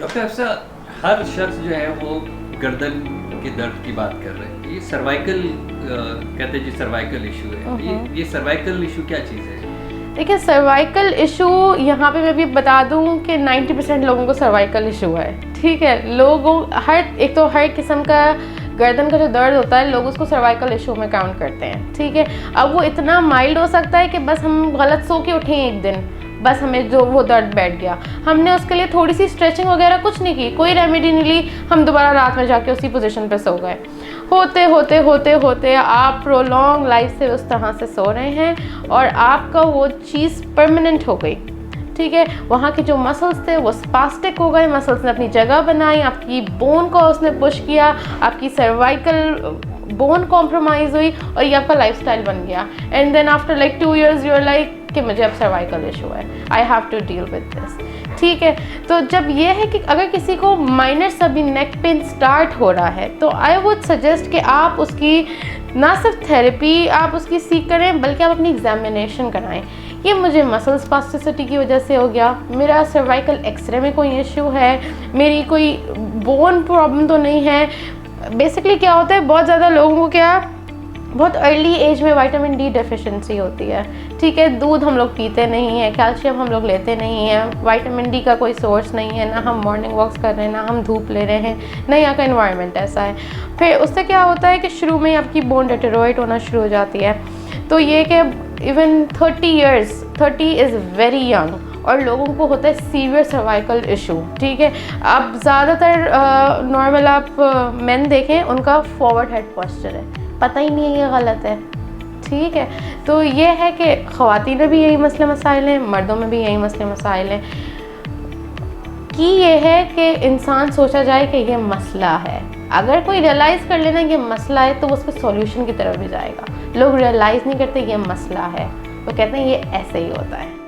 Doctor अफसा, हर शख्स जो है वो गर्दन के दर्द की बात कर रहे हैं। ये सर्वाइकल कहते हैं जी, सर्वाइकल इशू है। ये सर्वाइकल इशू क्या चीज़ है? देखिए, सर्वाइकल इशू यहाँ पे मैं भी बता दूँ कि 90% लोगों को सर्वाइकल इशू है। ठीक है, लोगों एक तो हर किस्म का गर्दन का जो दर्द होता है लोग उसको सर्वाइकल इशू में काउंट करते हैं। ठीक है, अब वो इतना माइल्ड हो सकता है कि बस हम गलत सो के उठे एक दिन, बस हमें जो वो दर्द बैठ गया, हमने उसके लिए थोड़ी सी स्ट्रेचिंग वगैरह कुछ नहीं की, कोई रेमेडी नहीं ली, हम दोबारा रात में जाके उसी पोजीशन पे सो गए। होते होते होते होते आप प्रोलॉन्ग लाइफ से उस तरह से सो रहे हैं और आपका वो चीज़ परमानेंट हो गई। ठीक है, वहाँ के जो मसल्स थे वो स्पास्टिक हो गए, मसल्स ने अपनी जगह बनाई, आपकी बोन को उसने पुश किया, आपकी सर्वाइकल बोन कॉम्प्रोमाइज़ हुई और ये आपका लाइफस्टाइल बन गया। And then after like 2 years your like कि मुझे अब सर्वाइकल इशू है, I have to deal with this. ठीक है, तो जब ये है कि अगर किसी को माइनर सा भी नेक पेन स्टार्ट हो रहा है तो आई वुड सजेस्ट कि आप उसकी ना सिर्फ थेरेपी आप उसकी सीख करें बल्कि आप अपनी एग्जामिनेशन कराएं। ये मुझे मसल स्पास्टिसिटी की वजह से हो गया, मेरा सर्वाइकल एक्सरे में कोई इशू है, मेरी कोई बोन प्रॉब्लम तो नहीं है। बेसिकली क्या होता है, बहुत ज़्यादा लोगों को क्या बहुत अर्ली एज में विटामिन डी डेफिशिएंसी होती है। ठीक है, दूध हम लोग पीते नहीं हैं, कैल्शियम हम लोग लेते नहीं हैं, विटामिन डी का कोई सोर्स नहीं है, ना हम मॉर्निंग वॉक्स कर रहे हैं, ना हम धूप ले रहे हैं, ना यहाँ का इन्वायरमेंट ऐसा है। फिर उससे क्या होता है कि शुरू में आपकी बोन डेटेरोरेट होना शुरू हो जाती है। तो ये कि इवन 30 इज़ वेरी यंग और लोगों को होता है सीवियर सर्वाइकल इशू। ठीक है, अब ज़्यादातर नॉर्मल आप मेन देखें उनका फॉरवर्ड हेड पोस्चर है, पता ही नहीं है ये गलत है। ठीक है, तो ये है कि ख़वातीन में भी यही मसले मसाइल हैं, मर्दों में भी यही मसले मसाइल हैं कि ये है कि इंसान सोचा जाए कि ये मसला है। अगर कोई रियलाइज़ कर लेना ये मसला है तो वो उसके सॉल्यूशन की तरफ भी जाएगा। लोग रियलाइज़ नहीं करते ये मसला है, वो कहते हैं ये ऐसे ही होता है।